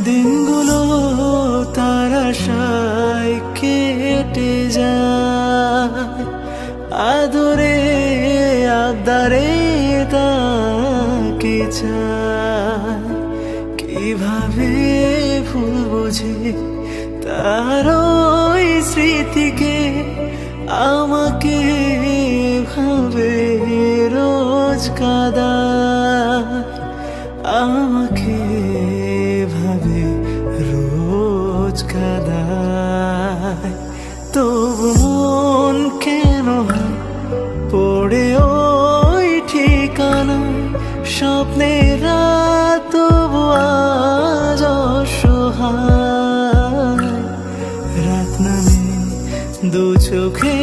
দিনগুলো তার আশায় কেটে যায়, আদরে আবদারে তাকে চায়। কিভাবে ভুল বুঝে তার ওই স্মৃতিকে, আমাকে ভাবে রোজ কাঁদায়, আমাকে ভাবে রোজ কাঁদায়। তবু মন কেন পড়ে ওই ঠিকানায়, স্বপ্নের রাত তবু আজ অসহায়। রাত নামে দু চোখে